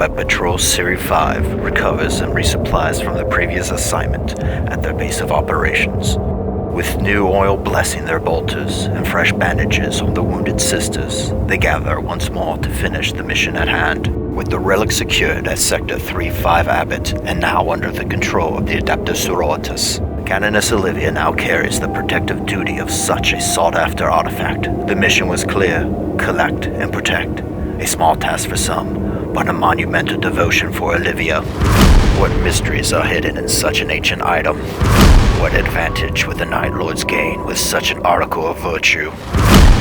Combat Patrol Series 5 recovers and resupplies from the previous assignment at their base of operations. With new oil blessing their bolters and fresh bandages on the wounded sisters, they gather once more to finish the mission at hand. With the relic secured at Sector 3-5 Abbott and now under the control of the Adeptus Sororitas, Canoness Olivia now carries the protective duty of such a sought-after artifact. The mission was clear: collect and protect. A small task for some, but a monumental devotion for Olivia. What mysteries are hidden in such an ancient item? What advantage would the Night Lords gain with such an article of virtue?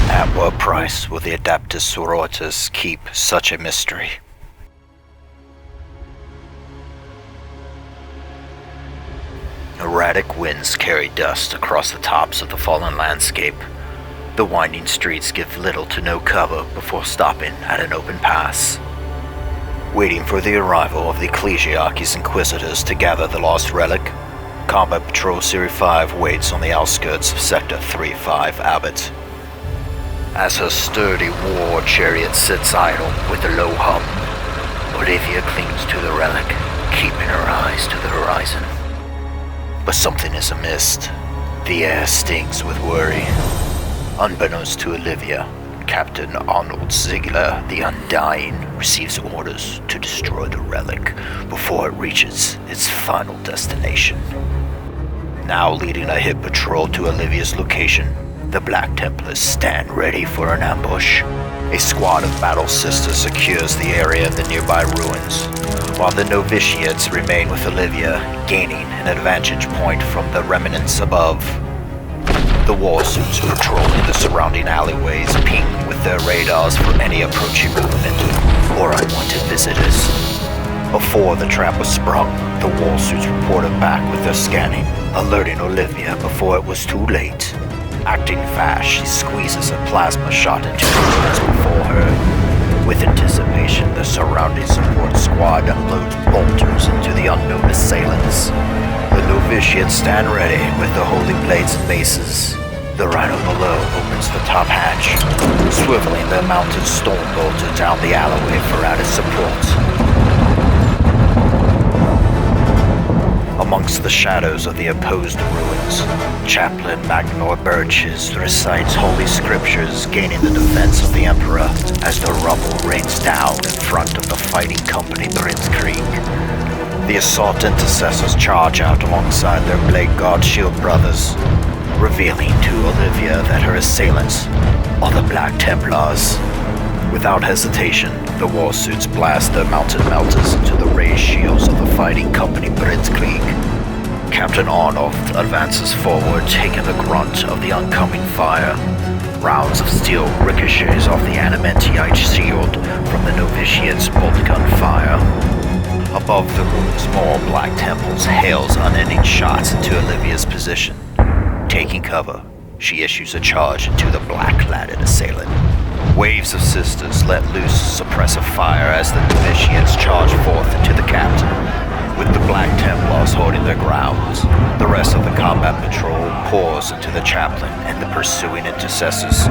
At what price will the Adeptus Sororitas keep such a mystery? Erratic winds carry dust across the tops of the fallen landscape. The winding streets give little to no cover before stopping at an open pass. Waiting for the arrival of the Ecclesiarchy's Inquisitors to gather the lost relic, Combat Patrol Series 5 waits on the outskirts of Sector 3-5 Abbott. As her sturdy war chariot sits idle with a low hum, Olivia clings to the relic, keeping her eyes to the horizon. But something is amiss. The air stings with worry. Unbeknownst to Olivia, Captain Arnold Ziegler, the Undying, receives orders to destroy the relic before it reaches its final destination. Now leading a hit patrol to Olivia's location, the Black Templars stand ready for an ambush. A squad of battle sisters secures the area of the nearby ruins, while the novitiates remain with Olivia, gaining an advantage point from the remnants above. The warsuits patrolling the surrounding alleyways ping with their radars for any approaching movement or unwanted visitors. Before the trap was sprung, the warsuits reported back with their scanning, alerting Olivia before it was too late. Acting fast, she squeezes a plasma shot into the units before her. With anticipation, the surrounding support squad unloads bolters into the unknown assailants. The novitiates stand ready with the holy blades and maces. The rhino below opens the top hatch, swiveling the mounted stone bolter down the alleyway for added support. Amongst the shadows of the opposed ruins, Chaplain Magnor Birches recites holy scriptures, gaining the defense of the Emperor as the rubble rains down in front of the fighting company Blitzkrieg. The assault intercessors charge out alongside their Blade God Shield brothers, revealing to Olivia that her assailants are the Black Templars. Without hesitation, the warsuits blast their mounted melters into the raised shields of the fighting company Blitzkrieg. Captain Arnold advances forward, taking the grunt of the oncoming fire. Rounds of steel ricochets off the adamantiite shield from the novitiates' bolt gun fire. Above the ruins, more Black Temples hails unending shots into Olivia's position. Taking cover, she issues a charge into the black-cladded assailant. Waves of sisters let loose suppressive fire as the novitiates charge forth into the captain. With the Black Templars holding their grounds, the rest of the combat patrol pours into the chaplain and the pursuing intercessors.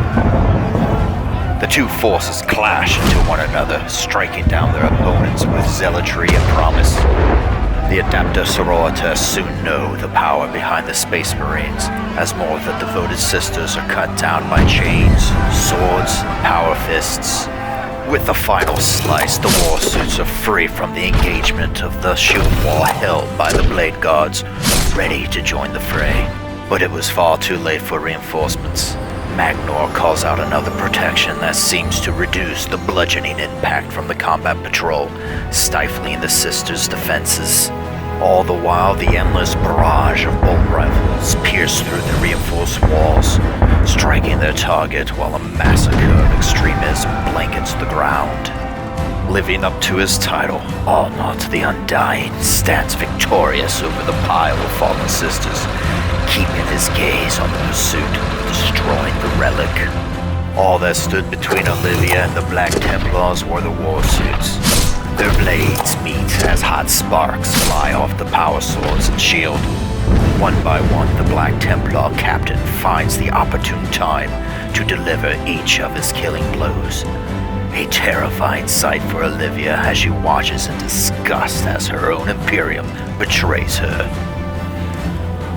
The two forces clash into one another, striking down their opponents with zealotry and promise. The Adeptus Sororitas soon know the power behind the Space Marines, as more of the devoted sisters are cut down by chains, swords, power fists. With the final slice, the warsuits are free from the engagement of the shield wall held by the Blade Guards, ready to join the fray. But it was far too late for reinforcements. Magnor calls out another protection that seems to reduce the bludgeoning impact from the combat patrol, stifling the sisters' defenses. All the while, the endless barrage of bolt rifles pierce through the reinforced walls, striking their target while a massacre of extremism blankets the ground. Living up to his title, Arnold the Undying stands victorious over the pile of fallen sisters, keeping his gaze on the pursuit of destroying the relic. All that stood between Olivia and the Black Templars were the warsuits. Their blades meet as hot sparks fly off the power swords and shield. One by one, the Black Templar captain finds the opportune time to deliver each of his killing blows. A terrifying sight for Olivia as she watches in disgust as her own Imperium betrays her.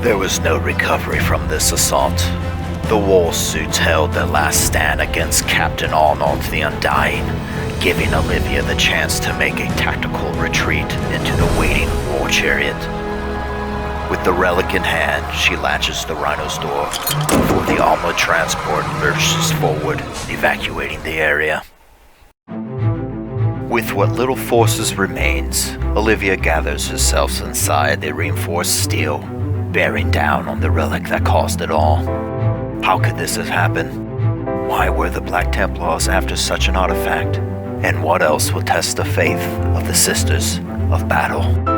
There was no recovery from this assault. The war suits held their last stand against Captain Arnold the Undying, giving Olivia the chance to make a tactical retreat into the waiting war chariot. With the relic in hand, she latches the Rhino's door before the armored transport lurches forward, evacuating the area. With what little forces remains, Olivia gathers herself inside the reinforced steel, bearing down on the relic that caused it all. How could this have happened? Why were the Black Templars after such an artifact? And what else will test the faith of the Sisters of Battle?